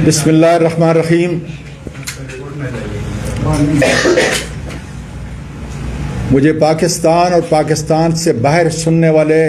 بسم اللہ الرحمن الرحیم. مجھے پاکستان اور پاکستان سے باہر سننے والے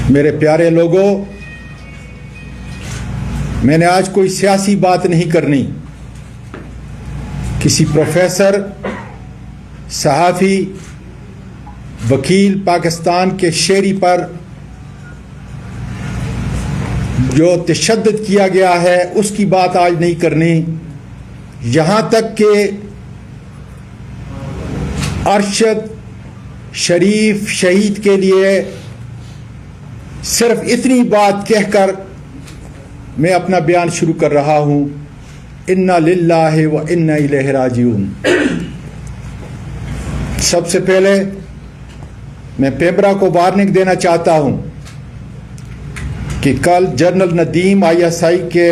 میرے پیارے لوگوں، میں نے آج کوئی سیاسی بات نہیں کرنی. کسی پروفیسر، صحافی، وکیل پاکستان کے شہری پر جو تشدد کیا گیا ہے اس کی بات آج نہیں کرنی. یہاں تک کہ ارشد شریف شہید کے لیے صرف اتنی بات کہہ کر میں اپنا بیان شروع کر رہا ہوں. انا للہ و انا الیہ راجعون. سب سے پہلے میں پیمرا کو وارننگ دینا چاہتا ہوں کہ کل جنرل ندیم ISI کے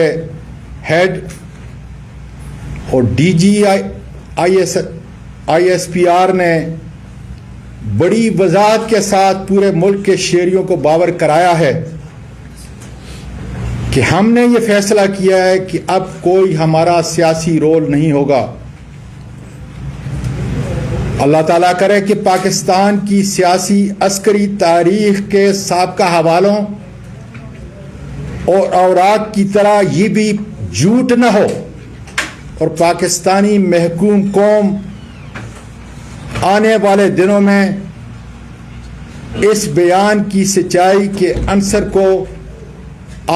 ہیڈ اور DG ISPR نے بڑی وضاحت کے ساتھ پورے ملک کے شہریوں کو باور کرایا ہے کہ ہم نے یہ فیصلہ کیا ہے کہ اب کوئی ہمارا سیاسی رول نہیں ہوگا. اللہ تعالیٰ کرے کہ پاکستان کی سیاسی عسکری تاریخ کے سابقہ حوالوں اور اوراق کی طرح یہ بھی جھوٹ نہ ہو اور پاکستانی محکوم قوم آنے والے دنوں میں اس بیان کی سچائی کے عنصر کو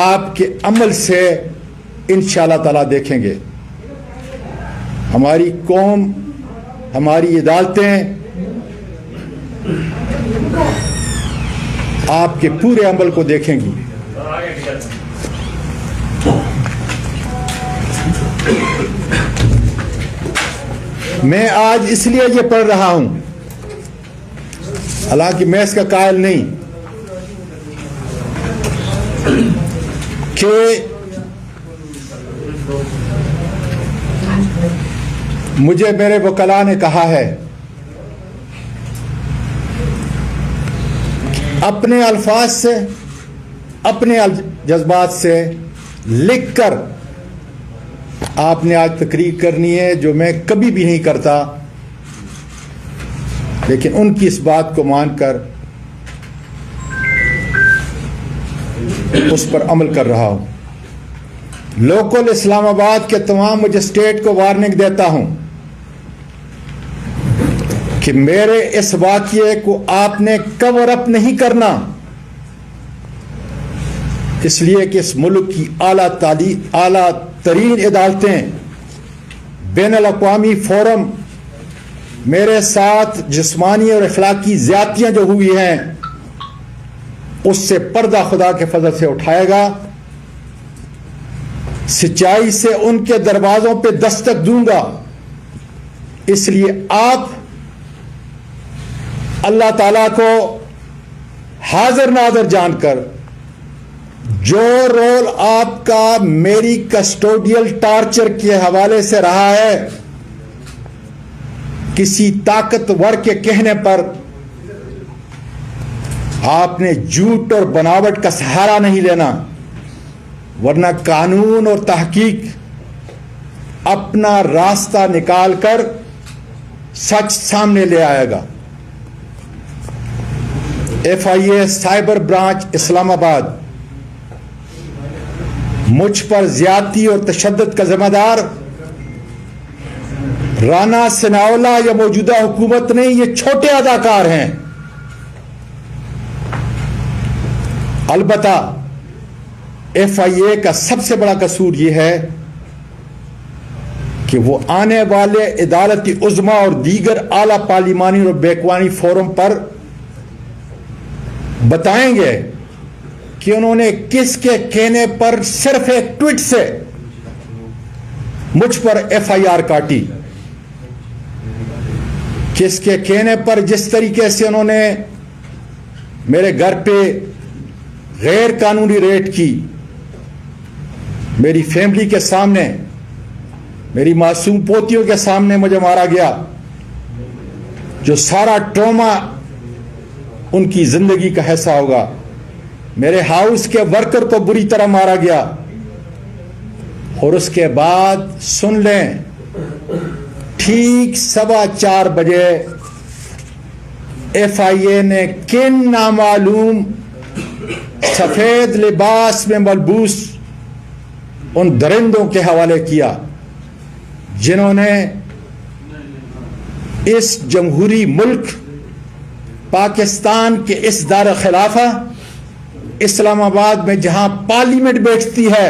آپ کے عمل سے انشاءاللہ تعالیٰ دیکھیں گے. ہماری قوم، ہماری عدالتیں آپ کے پورے عمل کو دیکھیں گی. میں آج اس لیے یہ پڑھ رہا ہوں، حالانکہ میں اس کا قائل نہیں، کہ مجھے میرے وکلاء نے کہا ہے اپنے الفاظ سے، اپنے جذبات سے لکھ کر آپ نے آج تقریر کرنی ہے، جو میں کبھی بھی نہیں کرتا، لیکن ان کی اس بات کو مان کر اس پر عمل کر رہا ہوں. لوکل اسلام آباد کے تمام مجسٹریٹ کو وارننگ دیتا ہوں کہ میرے اس واقعے کو آپ نے کور اپ نہیں کرنا، اس لیے کہ اس ملک کی اعلیٰ ترین عدالتیں، بین الاقوامی فورم میرے ساتھ جسمانی اور اخلاقی زیادتیاں جو ہوئی ہیں اس سے پردہ خدا کے فضل سے اٹھائے گا. سچائی سے ان کے دروازوں پہ دستک دوں گا. اس لیے آپ اللہ تعالیٰ کو حاضر ناظر جان کر جو رول آپ کا میری کسٹوڈیل ٹارچر کے حوالے سے رہا ہے، کسی طاقتور کے کہنے پر آپ نے جھوٹ اور بناوٹ کا سہارا نہیں لینا، ورنہ قانون اور تحقیق اپنا راستہ نکال کر سچ سامنے لے آئے گا. FIA سائبر برانچ اسلام آباد مجھ پر زیادتی اور تشدد کا ذمہ دار رانا ثناءاللہ یا موجودہ حکومت نہیں، یہ چھوٹے اداکار ہیں. البتہ FIA کا سب سے بڑا قصور یہ ہے کہ وہ آنے والے عدالتی عظمیٰ اور دیگر اعلیٰ پارلیمانی اور بیکوانی فورم پر بتائیں گے کہ انہوں نے کس کے کہنے پر صرف ایک ٹویٹ سے مجھ پر FIR کاٹی، کس کے کہنے پر جس طریقے سے انہوں نے میرے گھر پہ غیر قانونی ریڈ کی، میری فیملی کے سامنے، میری معصوم پوتیوں کے سامنے مجھے مارا گیا. جو سارا ٹراما ان کی زندگی کا حصہ ہوگا. میرے ہاؤس کے ورکر کو بری طرح مارا گیا. اور اس کے بعد سن لیں، ٹھیک 4:15 بجے FIA نے کن نامعلوم سفید لباس میں ملبوس ان درندوں کے حوالے کیا جنہوں نے اس جمہوری ملک پاکستان کے اس دار خلافہ اسلام آباد میں، جہاں پارلیمنٹ بیٹھتی ہے،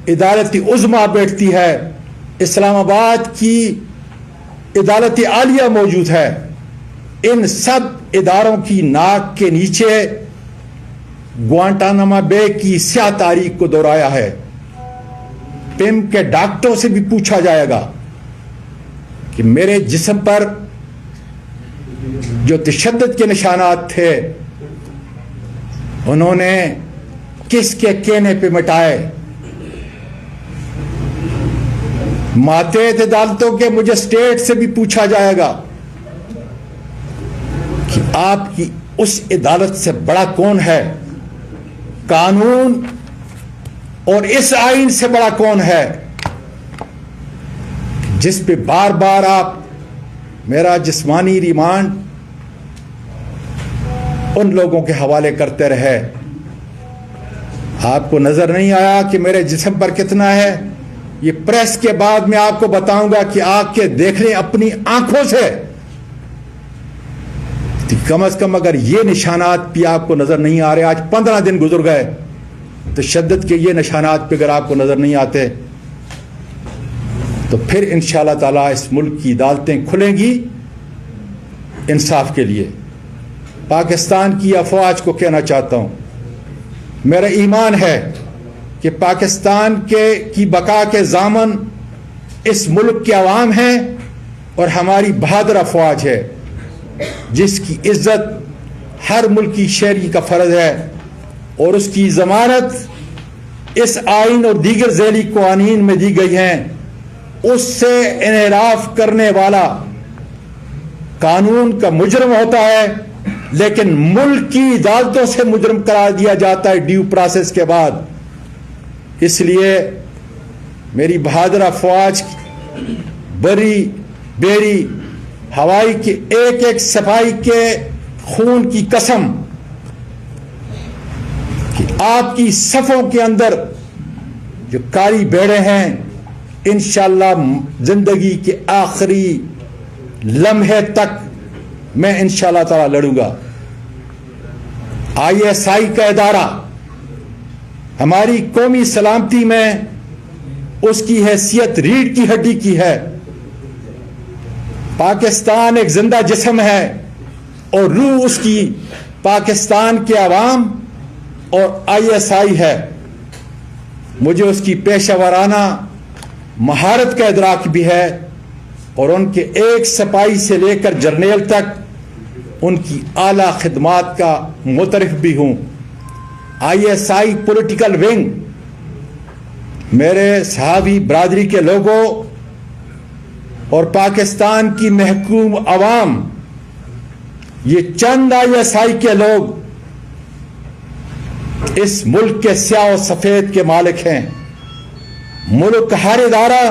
عدالت عظمیٰ بیٹھتی ہے، اسلام آباد کی عدالت عالیہ موجود ہے، ان سب اداروں کی ناک کے نیچے گوانٹانامو بے کی سیاہ تاریخ کو دہرایا ہے. پم کے ڈاکٹروں سے بھی پوچھا جائے گا کہ میرے جسم پر جو تشدد کے نشانات تھے انہوں نے کس کے کہنے پہ مٹائے. ماتحت عدالتوں کے مجھے اسٹیٹ سے بھی پوچھا جائے گا کہ آپ کی اس عدالت سے بڑا کون ہے، قانون اور اس آئین سے بڑا کون ہے، جس پہ بار بار آپ میرا جسمانی ریمانڈ ان لوگوں کے حوالے کرتے رہے. آپ کو نظر نہیں آیا کہ میرے جسم پر کتنا ہے؟ یہ پریس کے بعد میں آپ کو بتاؤں گا کہ آ کے دیکھ لیں اپنی آنکھوں سے. کم از کم اگر یہ نشانات بھی آپ کو نظر نہیں آ رہے، آج 15 دن گزر گئے، تشدد کے یہ نشانات پہ اگر آپ کو نظر نہیں آتے تو پھر انشاءاللہ تعالیٰ اس ملک کی عدالتیں کھلیں گی انصاف کے لیے. پاکستان کی افواج کو کہنا چاہتا ہوں، میرا ایمان ہے کہ پاکستان کی بقا کے ضامن اس ملک کے عوام ہیں اور ہماری بہادر افواج ہے جس کی عزت ہر ملکی شہری کا فرض ہے، اور اس کی ضمانت اس آئین اور دیگر ذیلی قوانین میں دی گئی ہیں. اس سے انحراف کرنے والا قانون کا مجرم ہوتا ہے، لیکن ملک کی عدالتوں سے مجرم قرار دیا جاتا ہے ڈیو پروسیس کے بعد. اس لیے میری بہادر افواج بری بیری ہوائی کے ایک ایک سپاہی کے خون کی قسم کہ آپ کی صفوں کے اندر جو کالی بیڑے ہیں انشاءاللہ زندگی کے آخری لمحے تک میں انشاءاللہ تعالی لڑوں گا. ISI کا ادارہ ہماری قومی سلامتی میں اس کی حیثیت ریڑھ کی ہڈی کی ہے. پاکستان ایک زندہ جسم ہے اور روح اس کی پاکستان کے عوام اور ISI ہے. مجھے اس کی پیشہ ورانہ مہارت کا ادراک بھی ہے اور ان کے ایک سپاہی سے لے کر جرنیل تک ان کی اعلیٰ خدمات کا معترف بھی ہوں. ISI پولیٹیکل ونگ میرے صحابی برادری کے لوگوں اور پاکستان کی محکوم عوام، یہ چند ISI کے لوگ اس ملک کے سیاہ و سفید کے مالک ہیں. ملک کا ہر ادارہ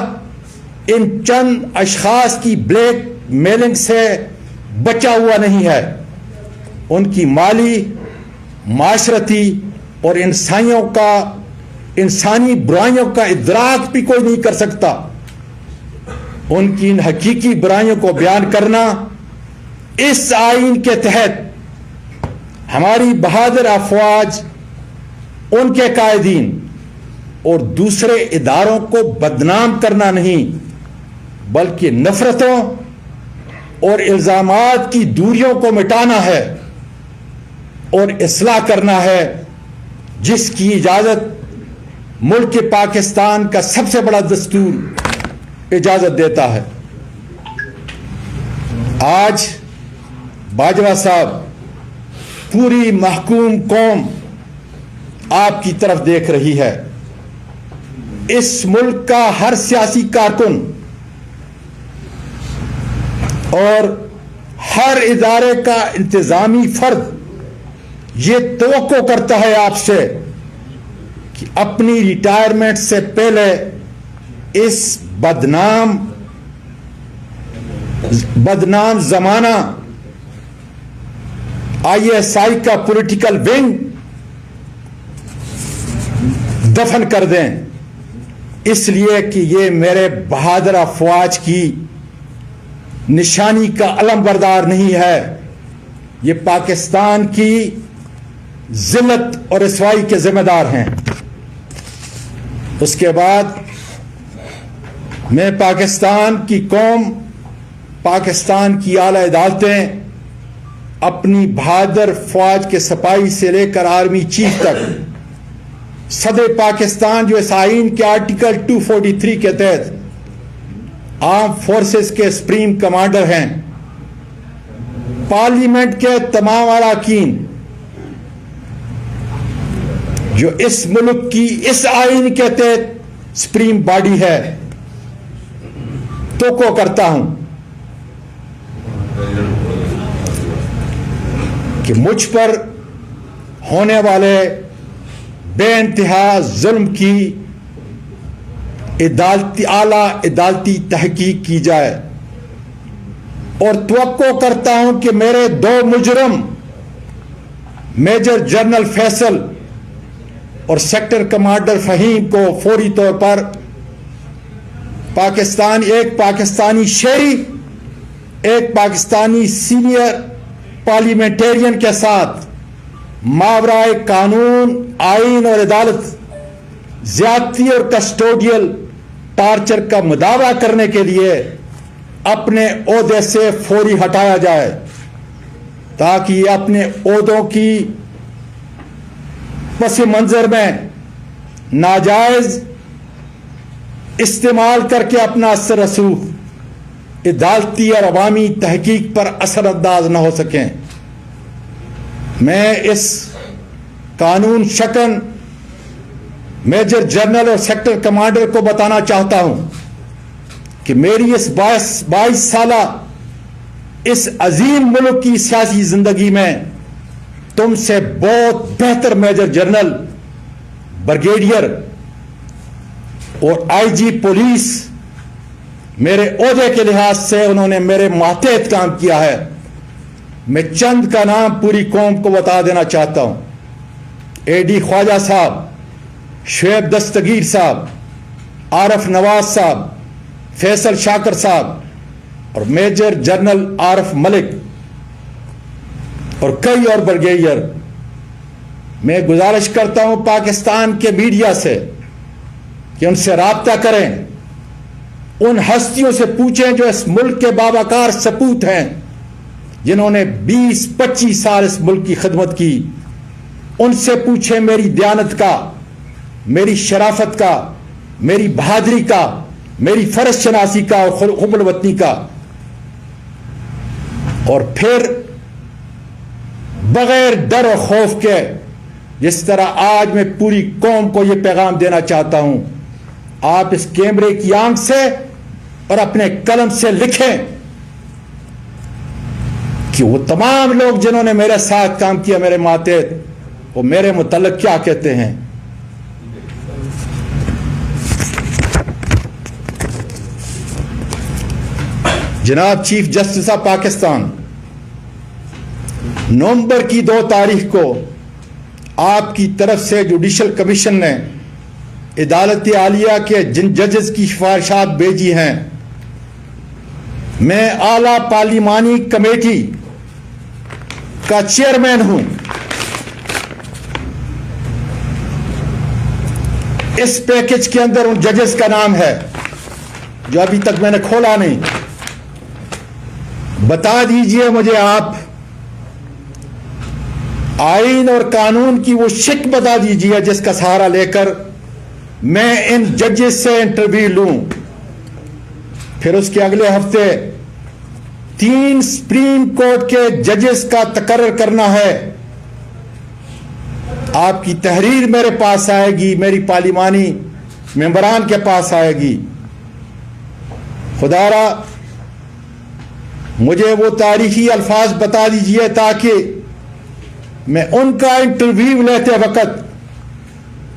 ان چند اشخاص کی بلیک میلنگ سے بچا ہوا نہیں ہے. ان کی مالی، معاشرتی اور انسانی برائیوں کا ادراک بھی کوئی نہیں کر سکتا. ان کی ان حقیقی برائیوں کو بیان کرنا اس آئین کے تحت ہماری بہادر افواج، ان کے قائدین اور دوسرے اداروں کو بدنام کرنا نہیں بلکہ نفرتوں اور الزامات کی دوریوں کو مٹانا ہے اور اصلاح کرنا ہے، جس کی اجازت ملک پاکستان کا سب سے بڑا دستور اجازت دیتا ہے. آج باجوہ صاحب، پوری محکوم قوم آپ کی طرف دیکھ رہی ہے. اس ملک کا ہر سیاسی کارکن اور ہر ادارے کا انتظامی فرد یہ توقع کرتا ہے آپ سے کہ اپنی ریٹائرمنٹ سے پہلے اس بدنام زمانہ ISI کا پولیٹیکل ونگ دفن کر دیں، اس لیے کہ یہ میرے بہادر افواج کی نشانی کا علم بردار نہیں ہے، یہ پاکستان کی ذلت اور رسوائی کے ذمہ دار ہیں۔ اس کے بعد میں پاکستان کی قوم، پاکستان کی اعلی عدالتیں اپنی بہادر فوج کے سپاہی سے لے کر آرمی چیف تک، صدر پاکستان جو اس آئین کے آرٹیکل 243 کے تحت آرم فورسز کے سپریم کمانڈر ہیں، پارلیمنٹ کے تمام اراکین جو اس ملک کی اس آئین کے تحت سپریم باڈی ہے، توقع کرتا ہوں کہ مجھ پر ہونے والے بے انتہا ظلم کی اعلیٰ عدالتی تحقیق کی جائے، اور توقع کرتا ہوں کہ میرے 2 مجرم میجر جنرل فیصل اور سیکٹر کمانڈر فہیم کو فوری طور پر ایک پاکستانی شہری، ایک پاکستانی سینئر پارلیمنٹرین کے ساتھ ماورائے قانون، آئین اور عدالت زیادتی اور کسٹوڈیل ٹارچر کا مداوع کرنے کے لیے اپنے عہدے سے فوری ہٹایا جائے، تاکہ یہ اپنے عہدوں کی پس منظر میں ناجائز استعمال کر کے اپنا اثر رسوخ عدالتی اور عوامی تحقیق پر اثر انداز نہ ہو سکیں۔ میں اس قانون شکن میجر جنرل اور سیکٹر کمانڈر کو بتانا چاہتا ہوں کہ میری اس 22 سالہ اس عظیم ملک کی سیاسی زندگی میں تم سے بہت بہتر میجر جنرل، بریگیڈیئر اور IG پولیس میرے عہدے کے لحاظ سے انہوں نے میرے ماتحت کام کیا ہے۔ میں چند کا نام پوری قوم کو بتا دینا چاہتا ہوں: AD خواجہ صاحب، شعیب دستگیر صاحب، عارف نواز صاحب، فیصل شاکر صاحب اور میجر جنرل عارف ملک اور کئی اور بریگیڈیئر۔ میں گزارش کرتا ہوں پاکستان کے میڈیا سے کہ ان سے رابطہ کریں، ان ہستیوں سے پوچھیں جو اس ملک کے باوقار سپوت ہیں، جنہوں نے 20-25 سال اس ملک کی خدمت کی۔ ان سے پوچھیں میری دیانت کا، میری شرافت کا، میری بہادری کا، میری فرض شناسی کا اور حب الوطنی کا، اور پھر بغیر ڈر و خوف کے، جس طرح آج میں پوری قوم کو یہ پیغام دینا چاہتا ہوں، آپ اس کیمرے کی آنکھ سے اور اپنے قلم سے لکھیں کہ وہ تمام لوگ جنہوں نے میرے ساتھ کام کیا، میرے ماتحت، وہ میرے متعلق کیا کہتے ہیں۔ جناب چیف جسٹس آف پاکستان، نومبر کی 2 تاریخ کو آپ کی طرف سے جوڈیشل کمیشن نے عدالت عالیہ کے جن ججز کی سفارشات بھیجی ہیں، میں اعلیٰ پارلیمانی کمیٹی کا چیئرمین ہوں۔ اس پیکج کے اندر ان ججز کا نام ہے جو ابھی تک میں نے کھولا نہیں۔ بتا دیجئے مجھے آپ آئین اور قانون کی وہ شک بتا دیجئے جس کا سہارا لے کر میں ان ججز سے انٹرویو لوں۔ پھر اس کے اگلے ہفتے 3 سپریم کورٹ کے ججز کا تقرر کرنا ہے۔ آپ کی تحریر میرے پاس آئے گی، میری پارلیمانی ممبران کے پاس آئے گی۔ خدا را مجھے وہ تاریخی الفاظ بتا دیجئے تاکہ میں ان کا انٹرویو لیتے وقت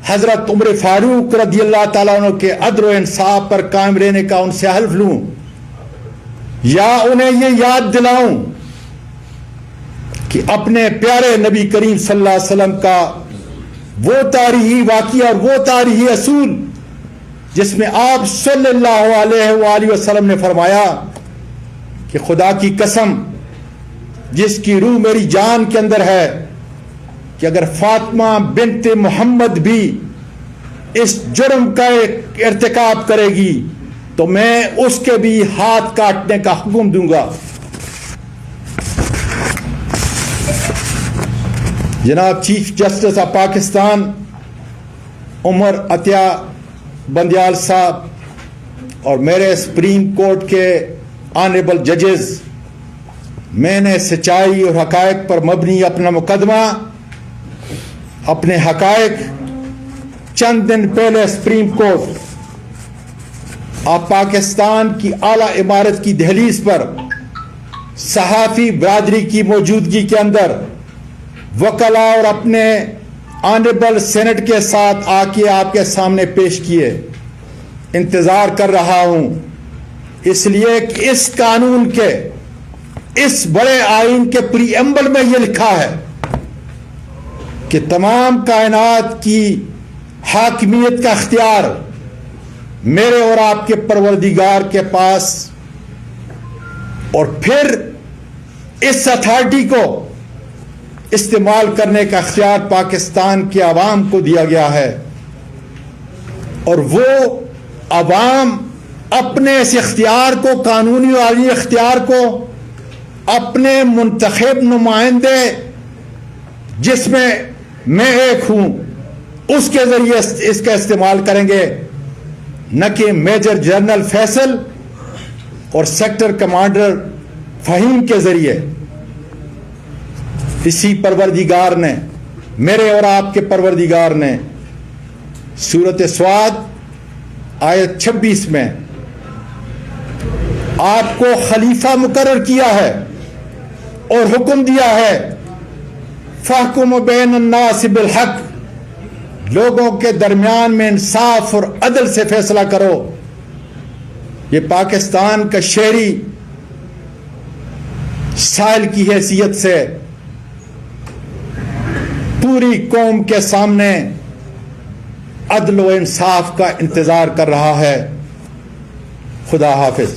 حضرت عمر فاروق رضی اللہ تعالیٰ عنہ کے عدل و انصاف پر قائم رہنے کا ان سے حلف لوں، یا انہیں یہ یاد دلاؤں کہ اپنے پیارے نبی کریم صلی اللہ علیہ وسلم کا وہ تاریخی واقعہ اور وہ تاریخی اصول جس میں آپ صلی اللہ علیہ وآلہ وسلم نے فرمایا کہ خدا کی قسم جس کی روح میری جان کے اندر ہے کہ اگر فاطمہ بنت محمد بھی اس جرم کا ارتکاب کرے گی تو میں اس کے بھی ہاتھ کاٹنے کا حکم دوں گا۔ جناب چیف جسٹس آف پاکستان عمر عطیہ بندیال صاحب اور میرے سپریم کورٹ کے آنریبل ججز، میں نے سچائی اور حقائق پر مبنی اپنا مقدمہ اپنے حقائق چند دن پہلے سپریم کورٹ آف پاکستان کی اعلیٰ عمارت کی دہلیز پر صحافی برادری کی موجودگی کے اندر وکلاء اور اپنے آنریبل سینٹ کے ساتھ آ کے آپ کے سامنے پیش کیے۔ انتظار کر رہا ہوں اس لیے کہ اس قانون کے اس بڑے آئین کے پری ایمبل میں یہ لکھا ہے کہ تمام کائنات کی حاکمیت کا اختیار میرے اور آپ کے پروردگار کے پاس، اور پھر اس اتھارٹی کو استعمال کرنے کا اختیار پاکستان کے عوام کو دیا گیا ہے، اور وہ عوام اپنے اس اختیار کو، قانونی اور عالمی اختیار کو، اپنے منتخب نمائندے جس میں میں ایک ہوں اس کے ذریعے اس کا استعمال کریں گے، نہ کہ میجر جنرل فیصل اور سیکٹر کمانڈر فہیم کے ذریعے۔ اسی پروردگار نے، میرے اور آپ کے پروردگار نے سورۃ صاد آیت 26 میں آپ کو خلیفہ مقرر کیا ہے اور حکم دیا ہے فَاحْكُمْ بَيْنَ النَّاسِ بِالْحَقِّ، لوگوں کے درمیان میں انصاف اور عدل سے فیصلہ کرو۔ یہ پاکستان کا شہری سائل کی حیثیت سے پوری قوم کے سامنے عدل و انصاف کا انتظار کر رہا ہے۔ خدا حافظ۔